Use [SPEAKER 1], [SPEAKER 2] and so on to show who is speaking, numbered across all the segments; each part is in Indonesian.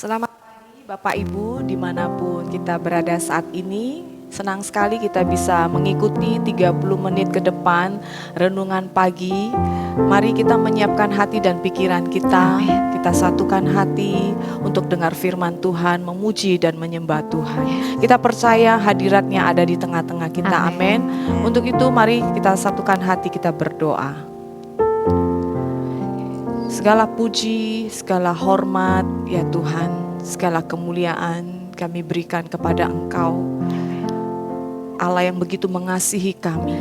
[SPEAKER 1] Selamat pagi Bapak Ibu dimanapun kita berada saat ini. Senang sekali kita bisa mengikuti 30 menit ke depan renungan pagi. Mari kita menyiapkan hati dan pikiran kita. Kita satukan hati untuk dengar firman Tuhan, memuji dan menyembah Tuhan. Kita percaya hadiratnya ada di tengah-tengah kita. Amin. Untuk itu mari kita satukan hati, kita berdoa. Segala puji, segala hormat ya Tuhan, segala kemuliaan kami berikan kepada Engkau, Allah yang begitu mengasihi kami.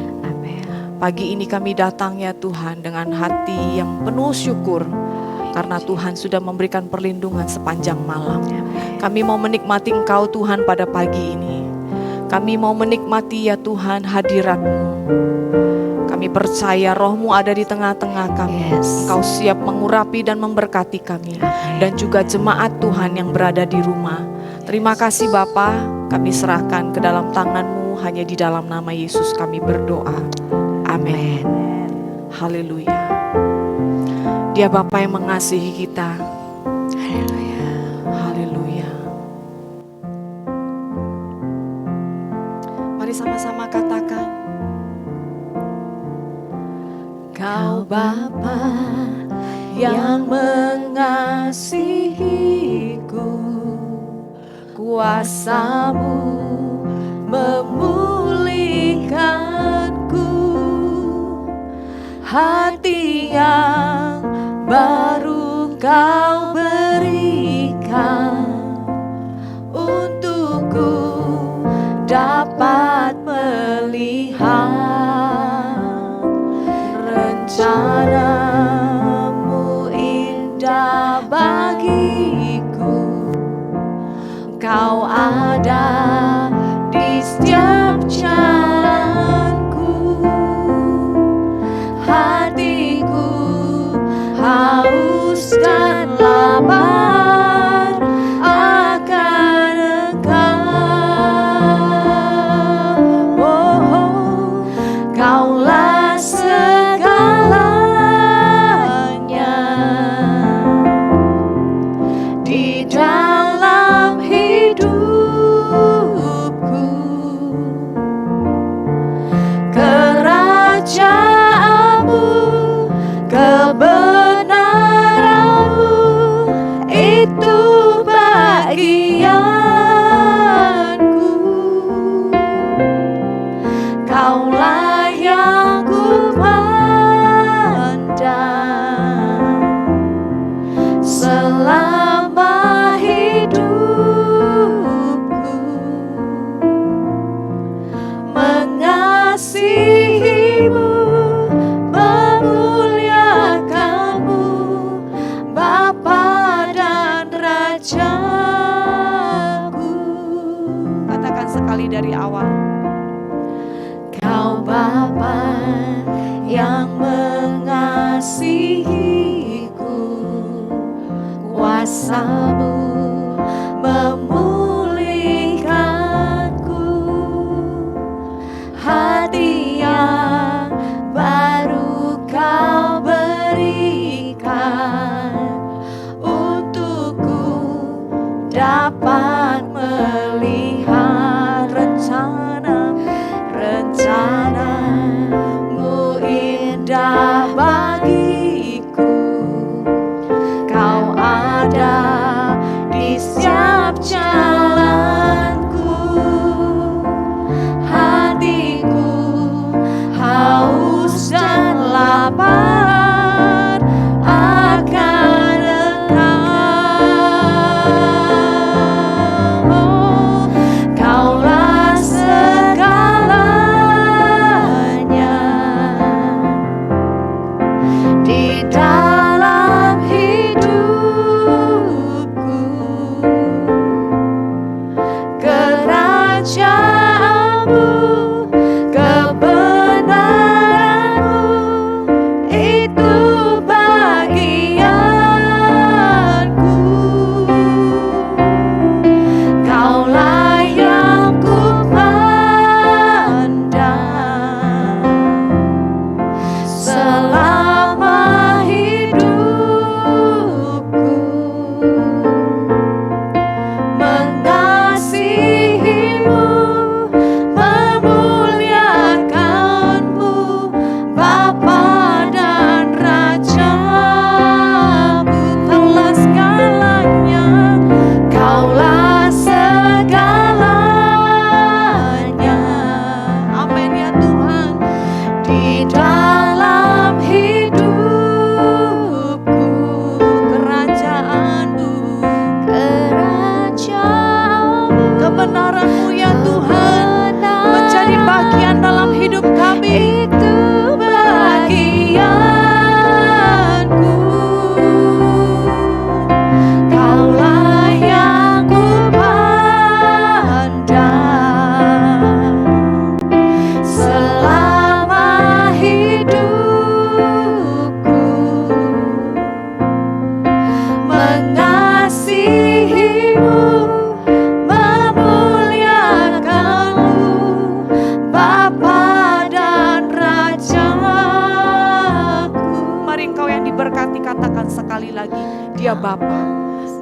[SPEAKER 1] Pagi ini kami datang ya Tuhan dengan hati yang penuh syukur, karena Tuhan sudah memberikan perlindungan sepanjang malam. Kami mau menikmati Engkau Tuhan pada pagi ini. Kami mau menikmati ya Tuhan hadirat-Mu. Kami percaya Roh-Mu ada di tengah-tengah kami. Engkau siap mengurapi dan memberkati kami. Dan juga jemaat Tuhan yang berada di rumah. Terima kasih Bapa, kami serahkan ke dalam tangan-Mu. Hanya di dalam nama Yesus kami berdoa. Amin. Haleluya. Dia Bapa yang mengasihi kita. Haleluya. Haleluya. Mari sama-sama katakan. Kau Bapa yang mengasihiku, kuasa-Mu memulihkanku, hati yang baru Kau berikan untukku dapat melihat rencana-Mu indah bagiku. Kau ada di setiap jalanku, hatiku haus dan lapar akan Engkau. Oh, Kaulah segalanya di dalam hidupku. Kerajaan-Mu, kebenaran-Mu, itu bagianku. Kaulah yang ku pandang selama hidupku, mengasihi-Mu, memuliakan-Mu, Bapa dan Rajaku. Katakan sekali dari awal. Kau Bapa yang mengasihiku, kuasa-Mu memulihkanku, hati yang baru Kau berikan untukku dapat melihat rencana-Mu indah bagiku. Kau ada di setiap jalanku, hatiku haus dan lapar akan Engkau.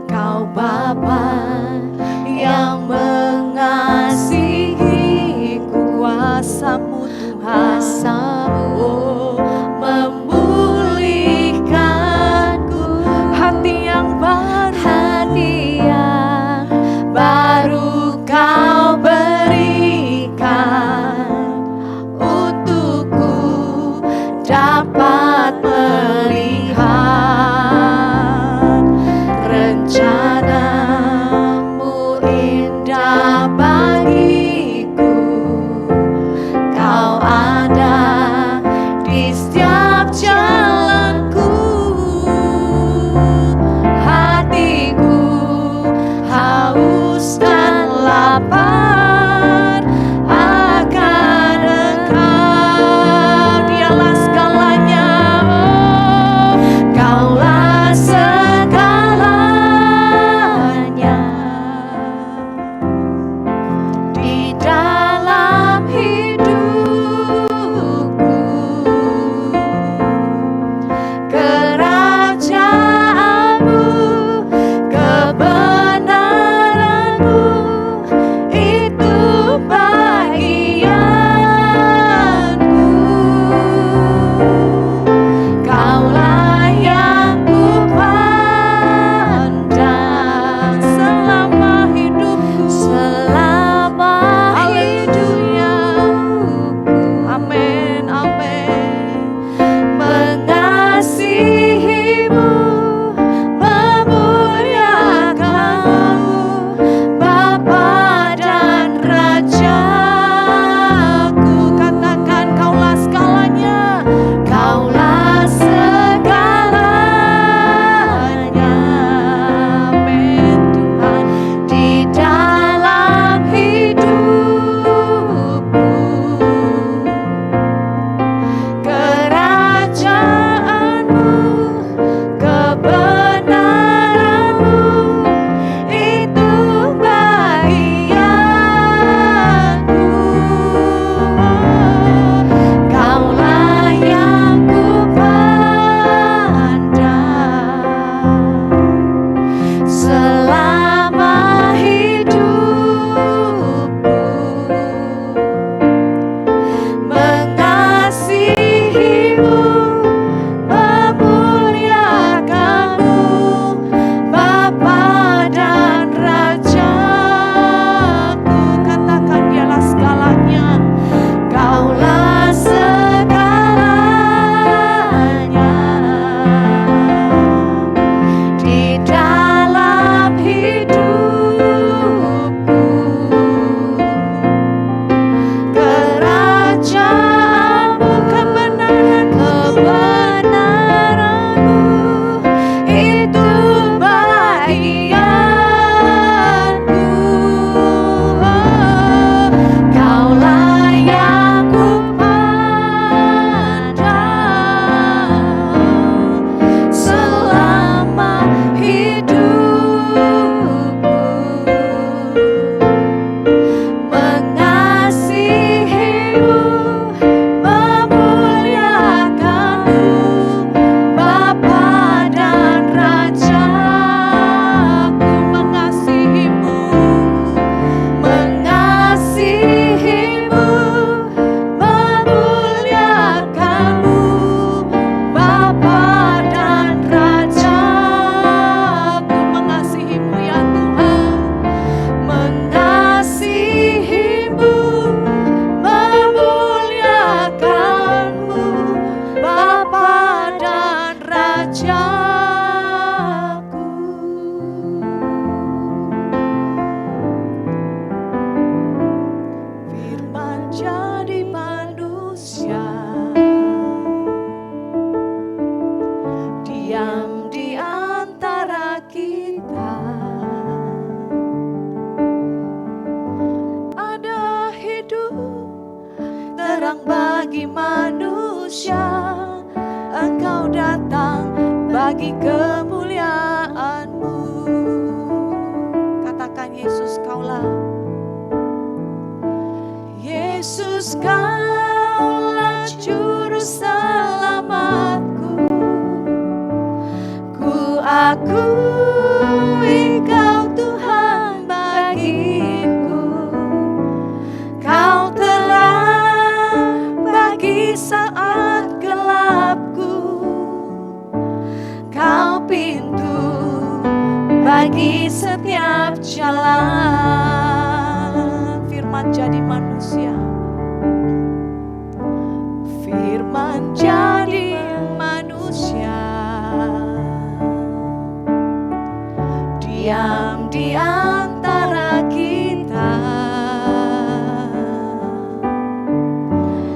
[SPEAKER 2] Kau Bapa yang mengasihi kuasamu Tuhan, oh memulihkanku, hati yang baru kau berikan untukku dapat melihat rencanamu indah bagiku. Kau ada di setiap jalanku, hatiku haus dan lapar akan Engkau. Dialah segalanya, oh, Kaulah segalanya di dalam hidupku. Kerajaanmu, kebenaranmu, itu bagianku. Kaulah yang kupandang selama hidupku, selama hidupnya. Amin, amin. Mengasihimu, memuliakanmu, Bapa dan Rajaku. Katakan Kaulah segalanya, Kaulah segalanya. Amin Tuhan, di dalam hidupku. Kerajaanmu, kebenaranmu, itu bagianku. Kaulah yang kupandang selama hidupku. Mengasihimu, memuliakanmu, Bapa dan Rajaku. Katakan Dialah segalanya, Kaulah segalanya di dalam hidupku. Kerajaanmu, kebenaranmu, itu bagianku. Kaulah yang kupandang selama hidupku. Mengasihimu, memuliakanmu, Bapa dan Rajaku. Mengasihimu, memuliakanmu, Bapa dan Rajaku. Mengasihimu ya Tuhan, mengasihimu, memuliakanmu, Bapa dan Rajaku. Firman jadi manusia, diam di antara kita. Ada hidup terang bagi manusia, Engkau datang bagi kemuliaan-Mu. Katakan Yesus, Kaulah. Yesus, Kaulah juru selamatku. Ku akui setiap jalan. Firman jadi manusia, Firman jadi manusia, diam di antara kita.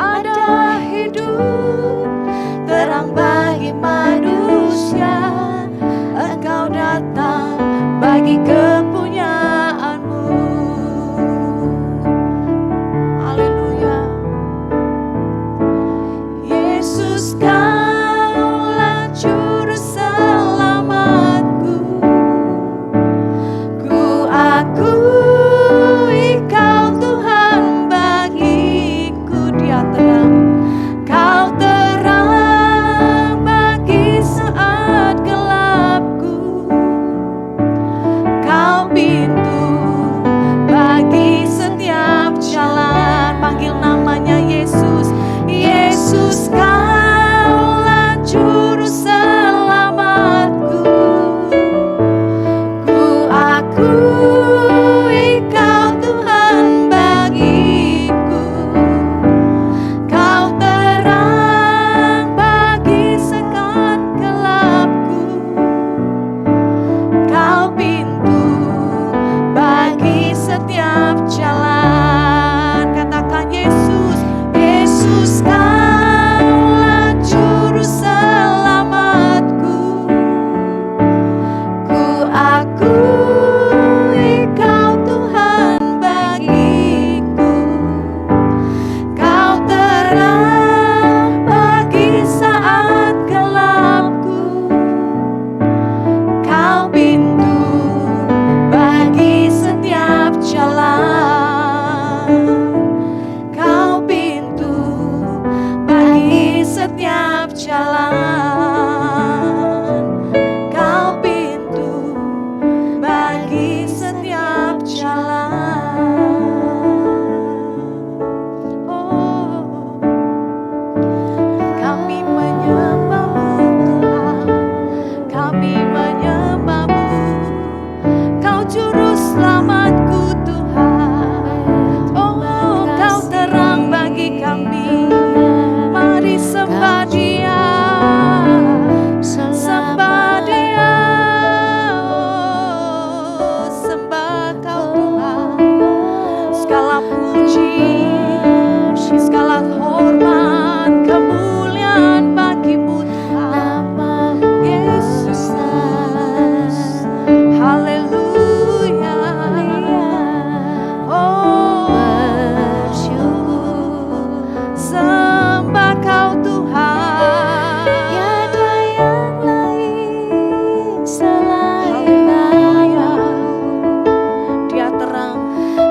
[SPEAKER 2] Ada hidup terang bagi manusia, Engkau datang bagi kepunyaanmu. Haleluya. Yesus, Kaulah juru selamatku. Ku akui Kau Tuhan bagiku. Dia terang, Kau terang bagi saat gelapku. Kau pintu bagi setiap jalan. Panggil namanya Yesus. Yesus, Kaulah juru selamatku. Ku akui Kau Tuhan bagiku. Kau terang bagi saat gelapku. Kau pintu bagi setiap jalan. Katakan Yesus, Yesus, Kaulah juru selamatku. Ku akui Kau Tuhan bagiku. Kau terang bagi saat gelapku. Kau pintu bagi setiap jalan. Kau pintu bagi setiap jalan. Kau pintu bagi setiap jalan. Oh, kami menyembah-Mu Tuhan, kami menyembah-Mu. Kau juru selamatku Tuhan. Oh, Kau terang bagi kami. Mari sembah Dia, sembah Dia. Oh, sembah Kau Tuhan. Segala puji, segala hormat, kemuliaan bagi-Mu Tuhan. Yesus, haleluya. Oh, sembah Kau Tuhan. Tiada yang lain selain Haleluya. Dia terang,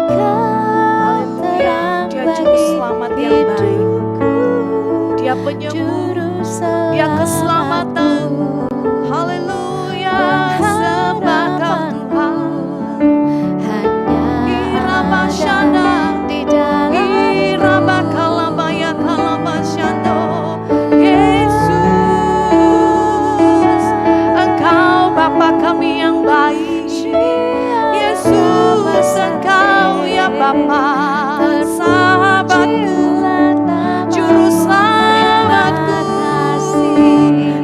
[SPEAKER 2] haleluya. Dia juru selamat yang baik. Dia penyembuh, Dia keselamatan. Haleluya, sembah Kau Tuhan. Iraba Shanda, Iraba Kalabaya Kalabashando. Yesus, Engkau Bapa kami yang baik. Yesus, Engkau ya Bapa, sahabatku, juru selamatku.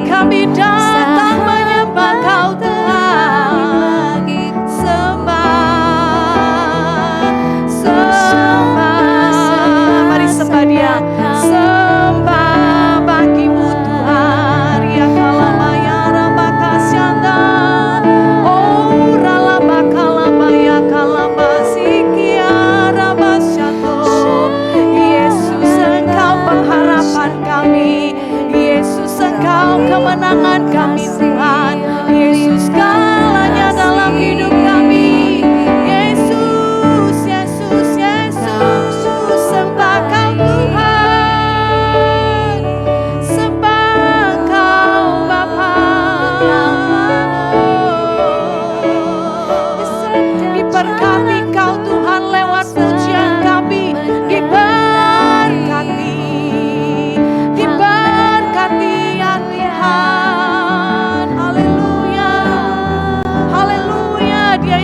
[SPEAKER 2] Kami datang menyembah Kau Tuhan. Sembah, sembah. Mari sembah Dia. Sembah bagi-Mu Tuhan. Ya kalamaya rabakasyanda. Oh ralabakalamaya kalabasikia rabasyato. Yesus, Engkau pengharapan kami. Yesus, Engkau kemenangan kami Tuhan. Yesus, segalanya dalam hidup kami. Yesus, Yesus, Yesus, sembah Kau Tuhan. Sembah Kau Bapa. Diberkati Kau Tuhan lewat pujian kami. Diberkati, diberkati ya Tuhan. Haleluya, haleluya. Dia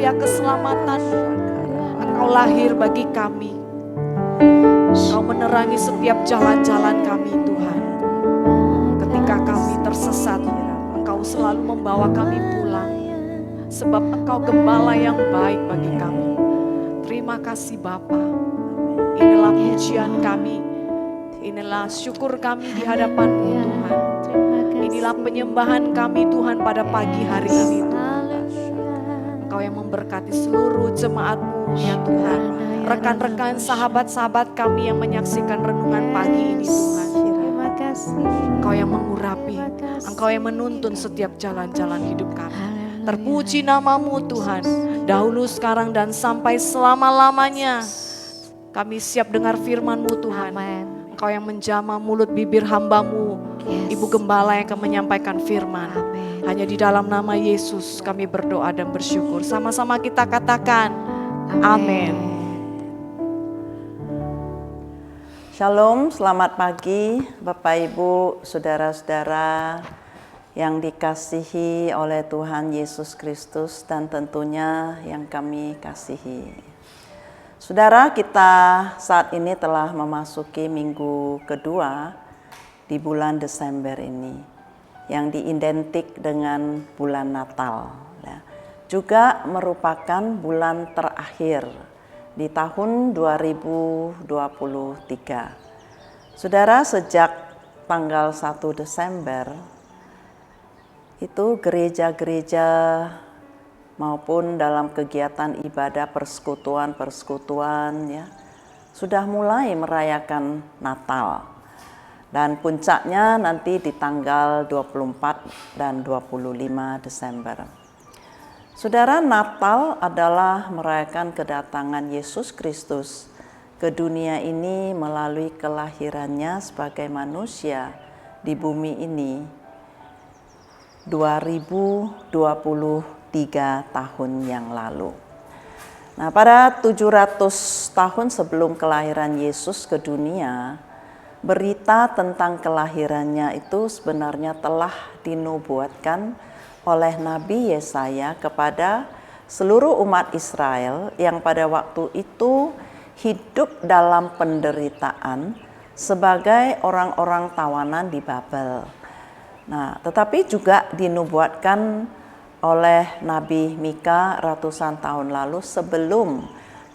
[SPEAKER 1] karya keselamatan. Engkau lahir bagi kami. Engkau menerangi setiap jalan-jalan kami Tuhan. Ketika kami tersesat, Engkau selalu membawa kami pulang. Sebab Engkau gembala yang baik bagi kami. Terima kasih Bapa. Inilah pujian kami. Inilah syukur kami di hadapan-Mu Tuhan. Inilah penyembahan kami Tuhan pada pagi hari ini Tuhan. Engkau yang memberkati seluruh jemaat-Mu ya Tuhan. Rekan-rekan sahabat-sahabat kami yang menyaksikan renungan pagi ini Tuhan. Engkau yang mengurapi, Engkau yang menuntun setiap jalan-jalan hidup kami. Terpuji nama-Mu Tuhan, dahulu, sekarang, dan sampai selama-lamanya. Kami siap dengar firman-Mu Tuhan. Engkau yang menjamah mulut bibir hamba-Mu, Ibu Gembala yang akan menyampaikan firman. Hanya di dalam nama Yesus kami berdoa dan bersyukur. Sama-sama kita katakan, amin.
[SPEAKER 3] Shalom, selamat pagi Bapak Ibu, saudara-saudara yang dikasihi oleh Tuhan Yesus Kristus dan tentunya yang kami kasihi. Saudara, kita saat ini telah memasuki minggu kedua di bulan Desember ini yang diidentik dengan bulan Natal. Juga merupakan bulan terakhir di tahun 2023. Saudara, sejak tanggal 1 Desember itu gereja-gereja maupun dalam kegiatan ibadah persekutuan ya sudah mulai merayakan Natal. Dan puncaknya nanti di tanggal 24 dan 25 Desember. Saudara, Natal adalah merayakan kedatangan Yesus Kristus ke dunia ini melalui kelahirannya sebagai manusia di bumi ini 2023 tahun yang lalu. Nah, pada 700 tahun sebelum kelahiran Yesus ke dunia, berita tentang kelahirannya itu sebenarnya telah dinubuatkan oleh Nabi Yesaya kepada seluruh umat Israel yang pada waktu itu hidup dalam penderitaan sebagai orang-orang tawanan di Babel. Nah, tetapi juga dinubuatkan oleh Nabi Mika ratusan tahun lalu sebelum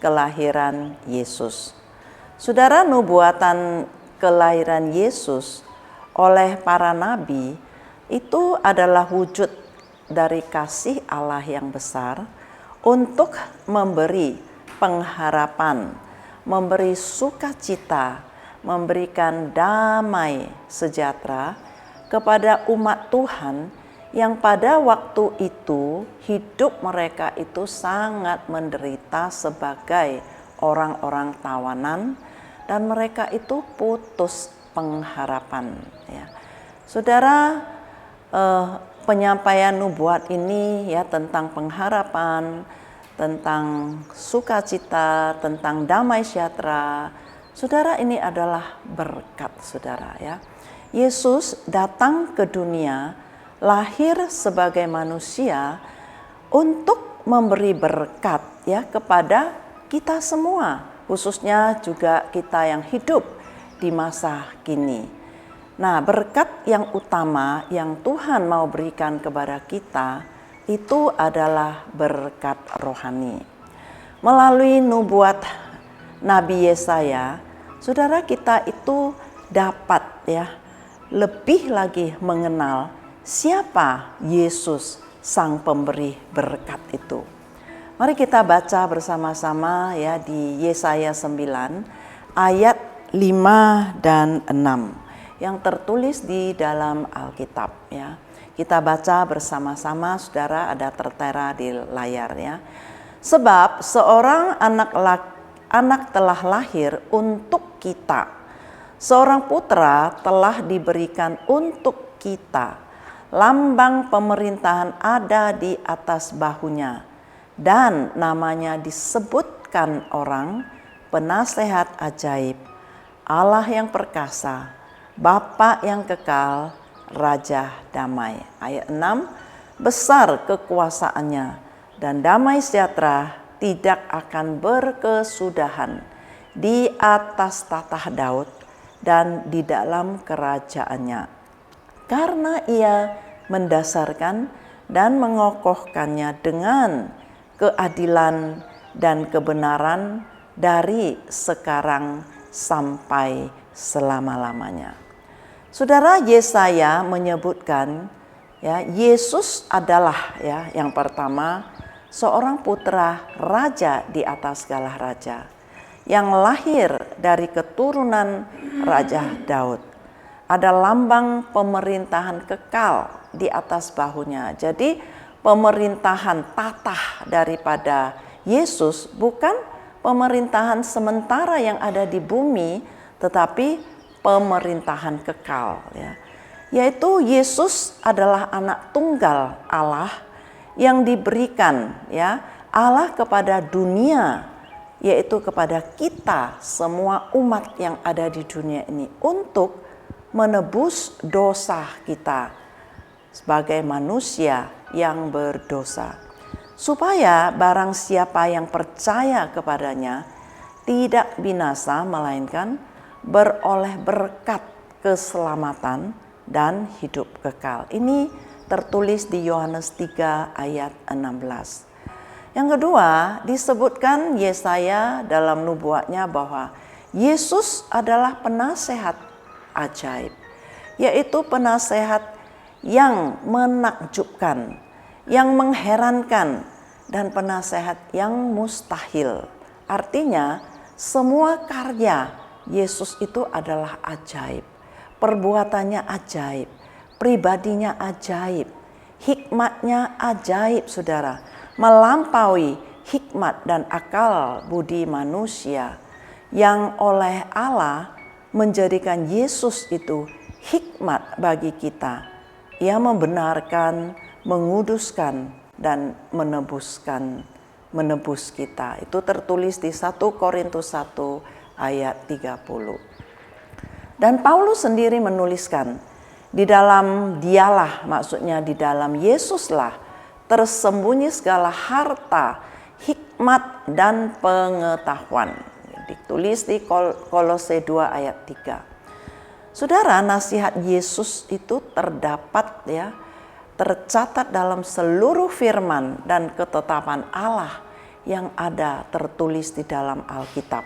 [SPEAKER 3] kelahiran Yesus. Saudara, nubuatan kelahiran Yesus oleh para nabi itu adalah wujud dari kasih Allah yang besar untuk memberi pengharapan, memberi sukacita, memberikan damai sejahtera kepada umat Tuhan yang pada waktu itu hidup mereka itu sangat menderita sebagai orang-orang tawanan dan mereka itu putus pengharapan ya. Saudara, penyampaian nubuat ini ya tentang pengharapan, tentang sukacita, tentang damai sejahtera. Saudara, ini adalah berkat saudara ya. Yesus datang ke dunia, lahir sebagai manusia untuk memberi berkat ya kepada kita semua, khususnya juga kita yang hidup di masa kini. Nah, berkat yang utama yang Tuhan mau berikan kepada kita itu adalah berkat rohani. Melalui nubuat Nabi Yesaya, saudara, kita itu dapat ya lebih lagi mengenal siapa Yesus sang pemberi berkat itu. Mari kita baca bersama-sama ya di Yesaya 9 ayat 5 dan 6 yang tertulis di dalam Alkitab ya. Kita baca bersama-sama, saudara, ada tertera di layar ya. Sebab seorang anak telah lahir untuk kita. Seorang putra telah diberikan untuk kita. Lambang pemerintahan ada di atas bahunya. Dan namanya disebutkan orang penasehat ajaib, Allah yang perkasa, Bapa yang kekal, Raja damai. Ayat 6, besar kekuasaannya dan damai sejahtera tidak akan berkesudahan di atas tahta Daud dan di dalam kerajaannya. Karena ia mendasarkan dan mengokohkannya dengan keadilan dan kebenaran dari sekarang sampai selama-lamanya. Saudara, Yesaya menyebutkan Yesus adalah yang pertama seorang putra raja di atas segala raja yang lahir dari keturunan Raja Daud. Ada lambang pemerintahan kekal di atas bahunya. Jadi pemerintahan tatah daripada Yesus bukan pemerintahan sementara yang ada di bumi, tetapi pemerintahan kekal, yaitu Yesus adalah anak tunggal Allah yang diberikan Allah kepada dunia, yaitu kepada kita semua umat yang ada di dunia ini untuk menebus dosa kita sebagai manusia yang berdosa, supaya barang siapa yang percaya kepadanya tidak binasa melainkan beroleh berkat keselamatan dan hidup kekal. Ini tertulis di Yohanes 3 ayat 16. Yang kedua, disebutkan Yesaya dalam nubuatnya bahwa Yesus adalah penasehat ajaib, yaitu penasehat yang menakjubkan, yang mengherankan, dan penasehat yang mustahil. Artinya semua karya Yesus itu adalah ajaib, perbuatannya ajaib, pribadinya ajaib, hikmatnya ajaib, saudara, melampaui hikmat dan akal budi manusia yang oleh Allah menjadikan Yesus itu hikmat bagi kita. Ia membenarkan, menguduskan, dan menebus kita. Itu tertulis di 1 Korintus 1 ayat 30. Dan Paulus sendiri menuliskan, di dalam dialah, maksudnya di dalam Yesuslah tersembunyi segala harta, hikmat, dan pengetahuan. Ditulis di Kolose 2 ayat 3. Saudara, nasihat Yesus itu terdapat tercatat dalam seluruh firman dan ketetapan Allah yang ada tertulis di dalam Alkitab,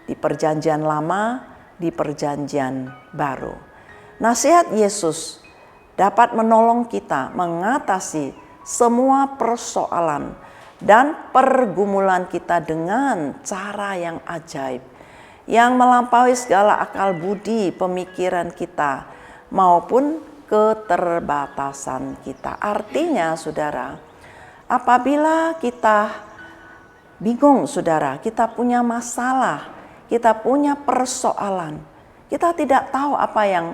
[SPEAKER 3] di Perjanjian Lama, di Perjanjian Baru. Nasihat Yesus dapat menolong kita mengatasi semua persoalan dan pergumulan kita dengan cara yang ajaib, yang melampaui segala akal budi pemikiran kita maupun keterbatasan kita. Artinya, saudara, apabila kita bingung, saudara, kita punya masalah, kita punya persoalan, kita tidak tahu apa yang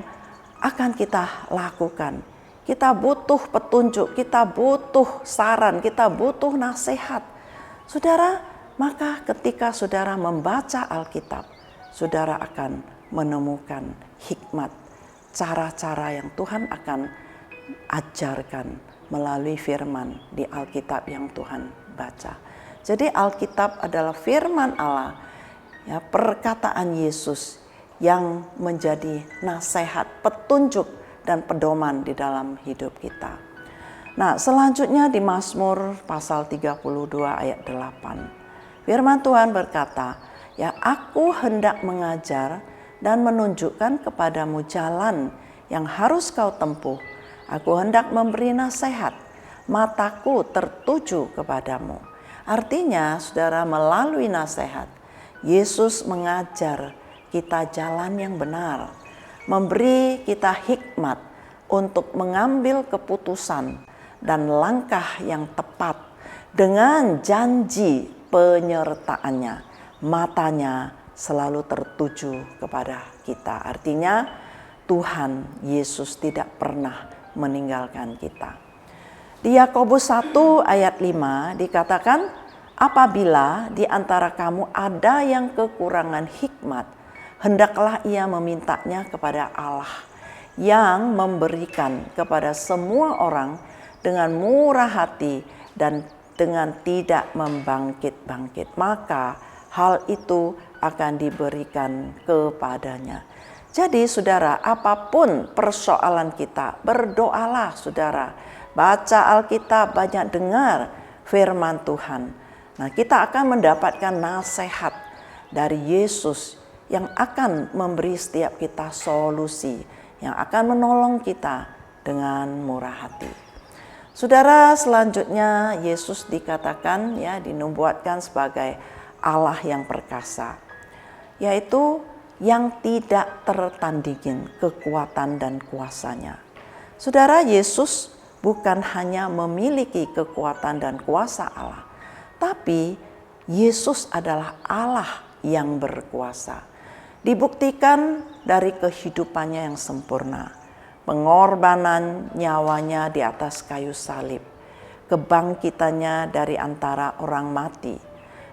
[SPEAKER 3] akan kita lakukan, kita butuh petunjuk, kita butuh saran, kita butuh nasihat, saudara, maka ketika saudara membaca Alkitab, saudara akan menemukan hikmat, cara-cara yang Tuhan akan ajarkan melalui firman di Alkitab yang Tuhan baca. Jadi Alkitab adalah firman Allah, perkataan Yesus yang menjadi nasihat, petunjuk, dan pedoman di dalam hidup kita. Nah, selanjutnya di Mazmur pasal 32 ayat 8. Firman Tuhan berkata, aku hendak mengajar dan menunjukkan kepadamu jalan yang harus kau tempuh. Aku hendak memberi nasihat, mataku tertuju kepadamu. Artinya, saudara, melalui nasihat, Yesus mengajar kita jalan yang benar, memberi kita hikmat untuk mengambil keputusan dan langkah yang tepat dengan janji penyertaannya. Matanya selalu tertuju kepada kita. Artinya Tuhan Yesus tidak pernah meninggalkan kita. Di Yakobus 1 ayat 5 dikatakan, apabila di antara kamu ada yang kekurangan hikmat, hendaklah ia memintanya kepada Allah yang memberikan kepada semua orang dengan murah hati dan dengan tidak membangkit-bangkit, maka hal itu akan diberikan kepadanya. Jadi saudara, apapun persoalan kita, berdoalah saudara. Baca Alkitab, banyak dengar firman Tuhan. Nah, kita akan mendapatkan nasihat dari Yesus yang akan memberi setiap kita solusi, yang akan menolong kita dengan murah hati. Saudara, selanjutnya Yesus dikatakan dinubuatkan sebagai Allah yang perkasa, yaitu yang tidak tertandingin kekuatan dan kuasanya. Saudara, Yesus bukan hanya memiliki kekuatan dan kuasa Allah, tapi Yesus adalah Allah yang berkuasa. Dibuktikan dari kehidupannya yang sempurna, pengorbanan nyawanya di atas kayu salib, kebangkitannya dari antara orang mati,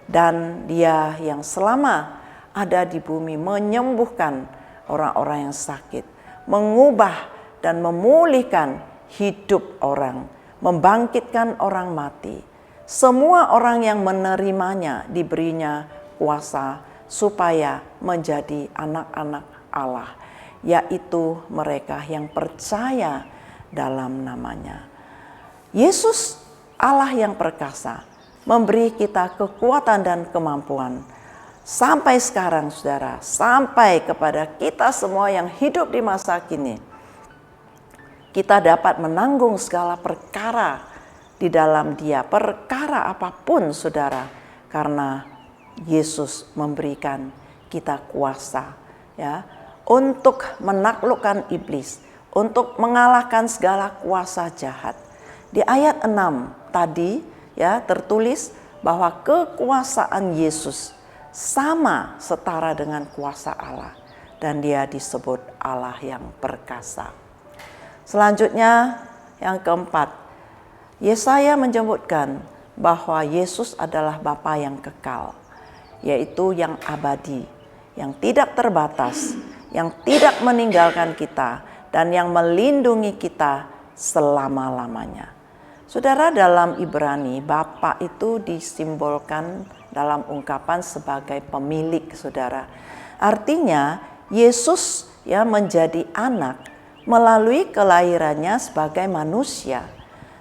[SPEAKER 3] dan Dia yang selama ada di bumi menyembuhkan orang-orang yang sakit, mengubah dan memulihkan hidup orang, membangkitkan orang mati. Semua orang yang menerimanya diberinya kuasa supaya menjadi anak-anak Allah, yaitu mereka yang percaya dalam namanya. Yesus Allah yang perkasa memberi kita kekuatan dan kemampuan sampai sekarang saudara, sampai kepada kita semua yang hidup di masa kini. Kita dapat menanggung segala perkara di dalam Dia, perkara apapun saudara, karena Yesus memberikan kita kuasa untuk menaklukkan iblis, untuk mengalahkan segala kuasa jahat. Di ayat 6 tadi tertulis bahwa kekuasaan Yesus sama setara dengan kuasa Allah, dan Dia disebut Allah yang perkasa. Selanjutnya yang keempat, Yesaya menyebutkan bahwa Yesus adalah Bapa yang kekal, yaitu yang abadi, yang tidak terbatas, yang tidak meninggalkan kita, dan yang melindungi kita selama-lamanya. Saudara, dalam Ibrani, Bapa itu disimbolkan dalam ungkapan sebagai pemilik, saudara. Artinya, Yesus menjadi anak melalui kelahirannya sebagai manusia.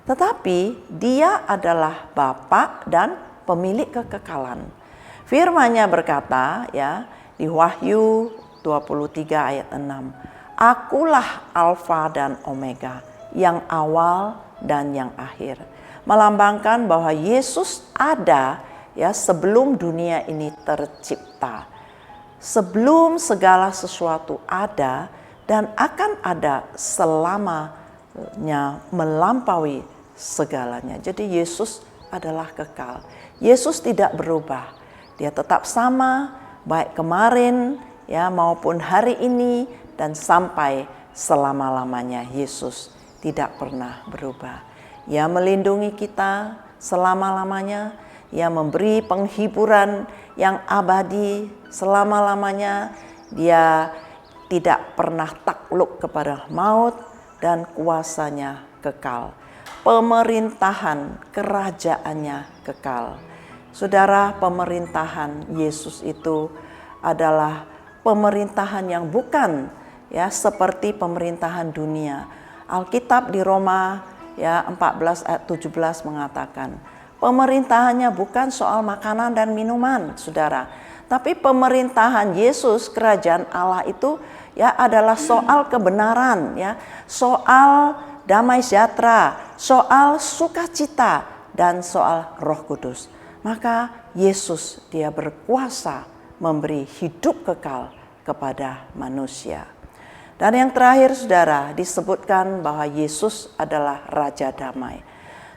[SPEAKER 3] Tetapi Dia adalah Bapa dan pemilik kekekalan. Firman-Nya berkata di Wahyu 23 ayat 6, Akulah Alfa dan Omega, yang awal dan yang akhir. Melambangkan bahwa Yesus ada sebelum dunia ini tercipta. Sebelum segala sesuatu ada dan akan ada selamanya, melampaui segalanya. Jadi Yesus adalah kekal. Yesus tidak berubah. Dia tetap sama baik kemarin maupun hari ini dan sampai selama-lamanya. Yesus tidak pernah berubah. Ia melindungi kita selama-lamanya. Ia memberi penghiburan yang abadi selama-lamanya. Dia tidak pernah takluk kepada maut dan kuasanya kekal. Pemerintahan kerajaannya kekal. Saudara, pemerintahan Yesus itu adalah pemerintahan yang bukan seperti pemerintahan dunia. Alkitab di Roma 14 ayat 17 mengatakan, pemerintahannya bukan soal makanan dan minuman, saudara. Tapi pemerintahan Yesus, kerajaan Allah itu adalah soal kebenaran, soal damai sejahtera, soal sukacita, dan soal Roh Kudus. Maka Yesus Dia berkuasa memberi hidup kekal kepada manusia. Dan yang terakhir saudara, disebutkan bahwa Yesus adalah Raja Damai.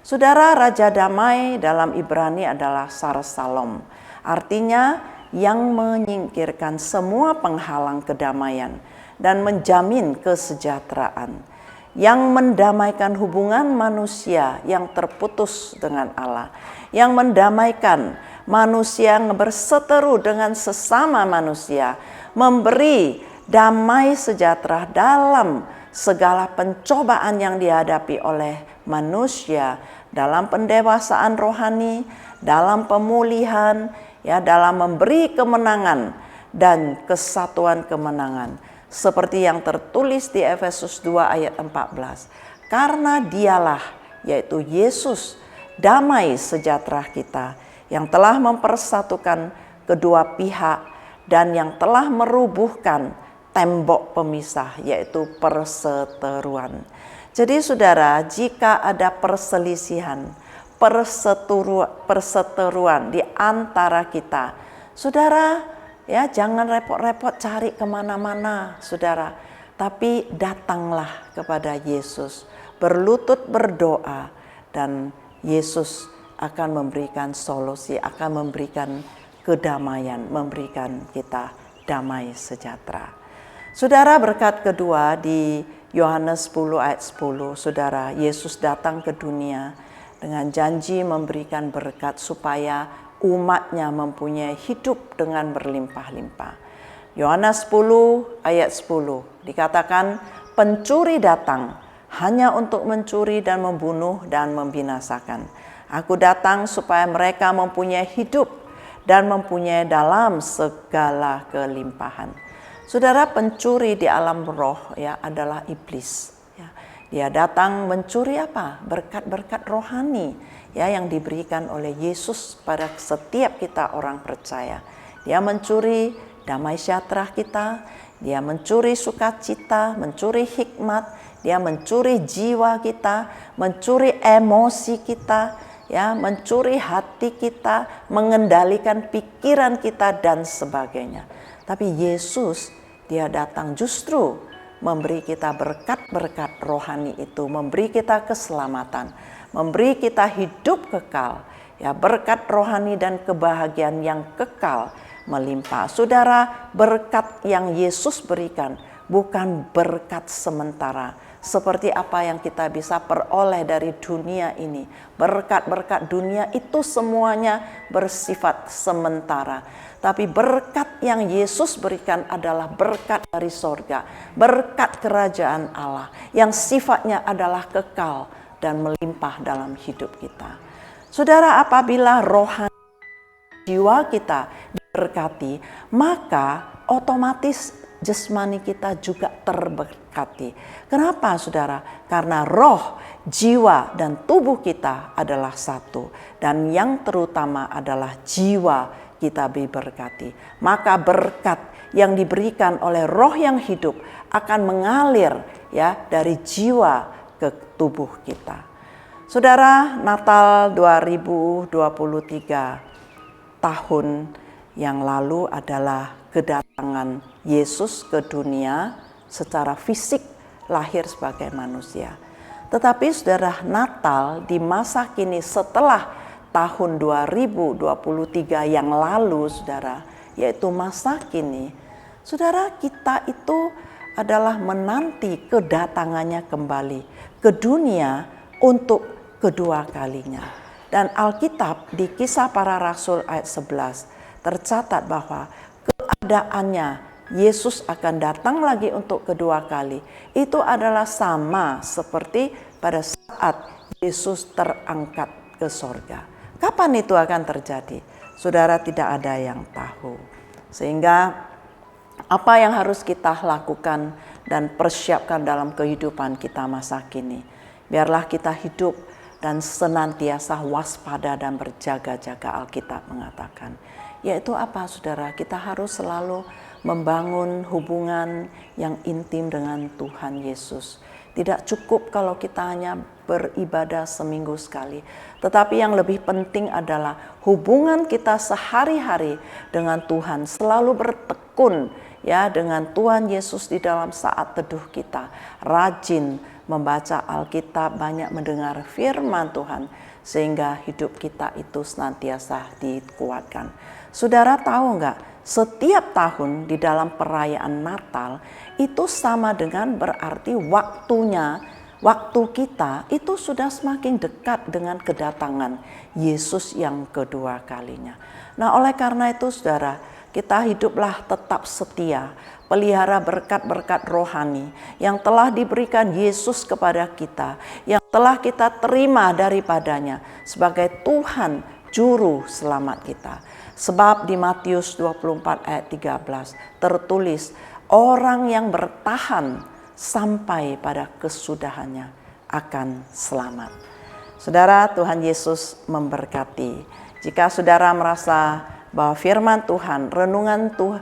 [SPEAKER 3] Saudara, Raja Damai dalam Ibrani adalah Sar Salom. Artinya yang menyingkirkan semua penghalang kedamaian dan menjamin kesejahteraan. Yang mendamaikan hubungan manusia yang terputus dengan Allah. Yang mendamaikan manusia yang berseteru dengan sesama manusia. Memberi damai sejahtera dalam segala pencobaan yang dihadapi oleh manusia dalam pendewasaan rohani, dalam pemulihan, ya, dalam memberi kemenangan dan kesatuan kemenangan. Seperti yang tertulis di Efesus 2 ayat 14. Karena dialah, yaitu Yesus, damai sejahtera kita, yang telah mempersatukan kedua pihak dan yang telah merubuhkan tembok pemisah, yaitu perseteruan. Jadi saudara, jika ada perselisihan, perseteruan di antara kita, saudara, ya, jangan repot-repot cari kemana-mana, saudara. Tapi datanglah kepada Yesus, berlutut berdoa, dan Yesus akan memberikan solusi, akan memberikan kedamaian, memberikan kita damai sejahtera. Saudara, berkat kedua di Yohanes 10 ayat 10, saudara, Yesus datang ke dunia dengan janji memberikan berkat supaya umatnya mempunyai hidup dengan berlimpah-limpah. Yohanes 10 ayat 10 dikatakan, pencuri datang hanya untuk mencuri dan membunuh dan membinasakan. Aku datang supaya mereka mempunyai hidup dan mempunyai dalam segala kelimpahan. Saudara, pencuri di alam roh, ya, adalah iblis. Ya. Dia datang mencuri apa? Berkat-berkat rohani, ya, yang diberikan oleh Yesus pada setiap kita orang percaya. Dia mencuri damai sejahtera kita, dia mencuri sukacita, mencuri hikmat, dia mencuri jiwa kita, mencuri emosi kita, ya, mencuri hati kita, mengendalikan pikiran kita dan sebagainya. Tapi Yesus, dia datang justru memberi kita berkat-berkat rohani itu, memberi kita keselamatan, memberi kita hidup kekal, ya, berkat rohani dan kebahagiaan yang kekal melimpah. Saudara, berkat yang Yesus berikan bukan berkat sementara, seperti apa yang kita bisa peroleh dari dunia ini. Berkat-berkat dunia itu semuanya bersifat sementara. Tapi berkat yang Yesus berikan adalah berkat dari sorga, berkat kerajaan Allah yang sifatnya adalah kekal dan melimpah dalam hidup kita. Saudara, apabila rohani jiwa kita diberkati, maka otomatis jasmani kita juga terberkati. Kenapa, saudara? Karena roh, jiwa, dan tubuh kita adalah satu. Dan yang terutama adalah jiwa kita diberkati. Maka berkat yang diberikan oleh roh yang hidup akan mengalir, ya, dari jiwa ke tubuh kita. Saudara, Natal 2023 tahun yang lalu adalah kedatangan Yesus ke dunia secara fisik, lahir sebagai manusia. Tetapi saudara, Natal di masa kini setelah tahun 2023 yang lalu, saudara, yaitu masa kini, saudara, kita itu adalah menanti kedatangannya kembali ke dunia untuk kedua kalinya. Dan Alkitab di Kisah Para Rasul ayat 11 tercatat bahwa keadaannya Yesus akan datang lagi untuk kedua kali. Itu adalah sama seperti pada saat Yesus terangkat ke sorga. Kapan itu akan terjadi? Saudara, tidak ada yang tahu. Sehingga apa yang harus kita lakukan dan persiapkan dalam kehidupan kita masa kini? Biarlah kita hidup dan senantiasa waspada dan berjaga-jaga. Alkitab mengatakan, yaitu apa, saudara? Kita harus selalu membangun hubungan yang intim dengan Tuhan Yesus. Tidak cukup kalau kita hanya beribadah seminggu sekali, tetapi yang lebih penting adalah hubungan kita sehari-hari dengan Tuhan, selalu bertekun, ya, dengan Tuhan Yesus di dalam saat teduh kita, rajin membaca Alkitab, banyak mendengar firman Tuhan, sehingga hidup kita itu senantiasa dikuatkan. Saudara tahu enggak, setiap tahun di dalam perayaan Natal itu sama dengan berarti waktunya waktu kita itu sudah semakin dekat dengan kedatangan Yesus yang kedua kalinya. Nah, oleh karena itu saudara, kita hiduplah tetap setia, pelihara berkat-berkat rohani yang telah diberikan Yesus kepada kita, yang telah kita terima daripadanya sebagai Tuhan Juru Selamat kita. Sebab di Matius 24 ayat 13 tertulis, orang yang bertahan sampai pada kesudahannya akan selamat. Saudara, Tuhan Yesus memberkati. Jika saudara merasa bahwa firman Tuhan, renungan Tuhan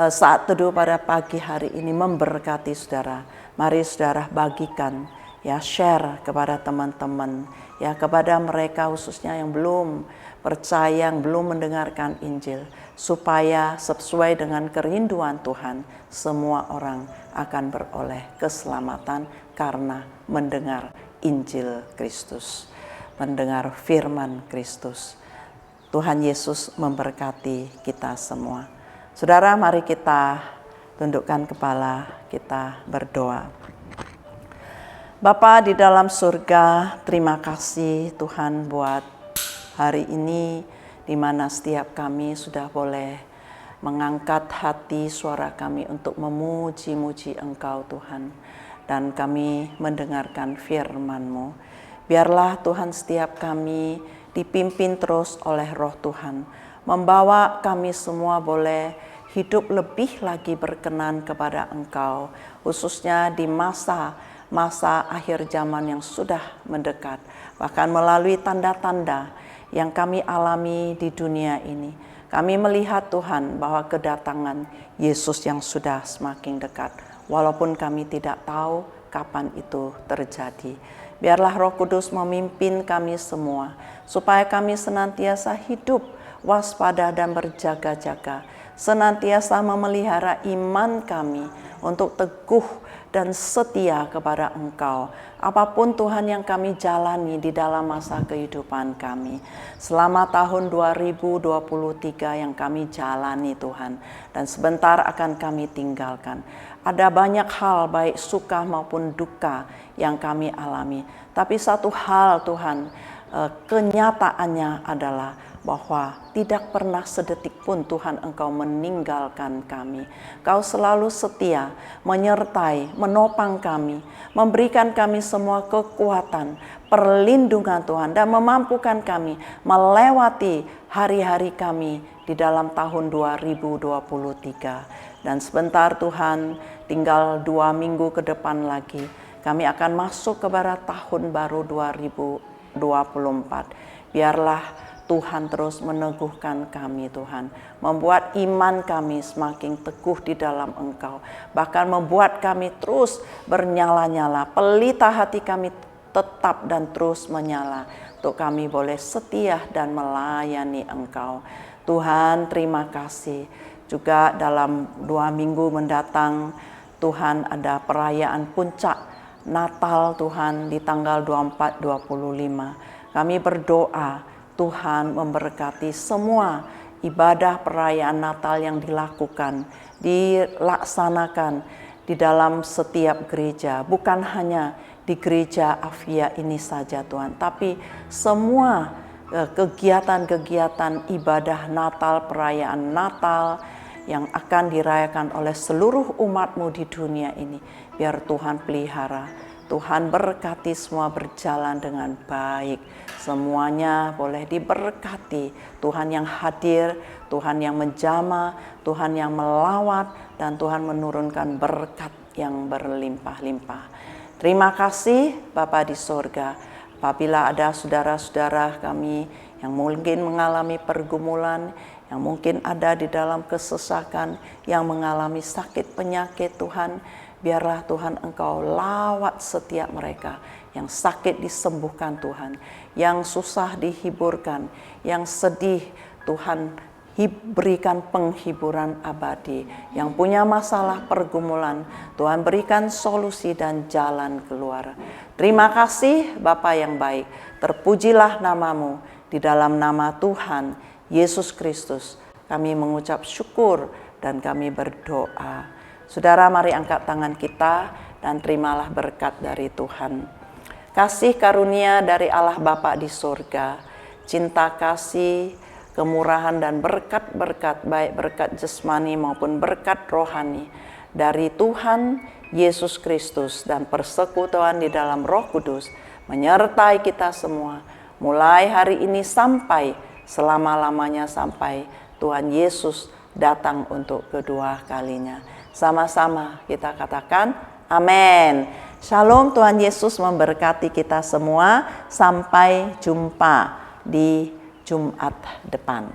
[SPEAKER 3] saat teduh pada pagi hari ini memberkati saudara, mari saudara bagikan, ya, share kepada teman-teman, ya, kepada mereka khususnya yang belum percaya, yang belum mendengarkan Injil, supaya sesuai dengan kerinduan Tuhan, semua orang akan beroleh keselamatan karena mendengar Injil Kristus, mendengar firman Kristus. Tuhan Yesus memberkati kita semua. Saudara, mari kita tundukkan kepala, kita berdoa. Bapa di dalam surga, terima kasih Tuhan buat hari ini, di mana setiap kami sudah boleh mengangkat hati suara kami untuk memuji-muji Engkau Tuhan. Dan kami mendengarkan firman-Mu. Biarlah Tuhan setiap kami dipimpin terus oleh Roh Tuhan. Membawa kami semua boleh hidup lebih lagi berkenan kepada Engkau. Khususnya di masa akhir zaman yang sudah mendekat. Bahkan melalui tanda-tanda yang kami alami di dunia ini. Kami melihat Tuhan bahwa kedatangan Yesus yang sudah semakin dekat. Walaupun kami tidak tahu kapan itu terjadi. Biarlah Roh Kudus memimpin kami semua. Supaya kami senantiasa hidup waspada dan berjaga-jaga. Senantiasa memelihara iman kami untuk teguh dan setia kepada Engkau. Apapun Tuhan yang kami jalani di dalam masa kehidupan kami. Selama tahun 2023 yang kami jalani Tuhan. Dan sebentar akan kami tinggalkan. Ada banyak hal baik suka maupun duka yang kami alami. Tapi satu hal Tuhan, kenyataannya adalah bahwa tidak pernah sedetik pun Tuhan Engkau meninggalkan kami. Kau selalu setia, menyertai, menopang kami, memberikan kami semua kekuatan, perlindungan Tuhan, dan memampukan kami melewati hari-hari kami di dalam tahun 2023. Dan sebentar Tuhan, tinggal 2 minggu ke depan lagi, kami akan masuk kepada tahun baru 2024. Biarlah Tuhan terus meneguhkan kami Tuhan. Membuat iman kami semakin teguh di dalam Engkau. Bahkan membuat kami terus bernyala-nyala. Pelita hati kami tetap dan terus menyala. Untuk kami boleh setia dan melayani Engkau. Tuhan, terima kasih. Juga dalam 2 minggu mendatang, Tuhan, ada perayaan puncak Natal Tuhan di tanggal 24-25. Kami berdoa Tuhan memberkati semua ibadah perayaan Natal yang dilaksanakan di dalam setiap gereja. Bukan hanya di gereja Afia ini saja Tuhan, tapi semua kegiatan-kegiatan ibadah Natal, perayaan Natal yang akan dirayakan oleh seluruh umat-Mu di dunia ini. Biar Tuhan pelihara, Tuhan berkati semua berjalan dengan baik. Semuanya boleh diberkati. Tuhan yang hadir, Tuhan yang menjamah, Tuhan yang melawat, dan Tuhan menurunkan berkat yang berlimpah-limpah. Terima kasih Bapa di sorga. Apabila ada saudara-saudara kami yang mungkin mengalami pergumulan, yang mungkin ada di dalam kesesakan, yang mengalami sakit penyakit Tuhan, biarlah Tuhan Engkau lawat setiap mereka. Yang sakit disembuhkan Tuhan, yang susah dihiburkan, yang sedih Tuhan berikan penghiburan abadi. Yang punya masalah pergumulan, Tuhan berikan solusi dan jalan keluar. Terima kasih Bapa yang baik, terpujilah nama-Mu. Di dalam nama Tuhan Yesus Kristus kami mengucap syukur dan kami berdoa. Saudara, mari angkat tangan kita dan terimalah berkat dari Tuhan. Kasih karunia dari Allah Bapa di surga, cinta kasih, kemurahan dan berkat-berkat, baik berkat jasmani maupun berkat rohani dari Tuhan Yesus Kristus dan persekutuan di dalam Roh Kudus menyertai kita semua mulai hari ini sampai selama-lamanya, sampai Tuhan Yesus datang untuk kedua kalinya. Sama-sama kita katakan amin. Shalom, Tuhan Yesus memberkati kita semua. Sampai jumpa di Jumat depan.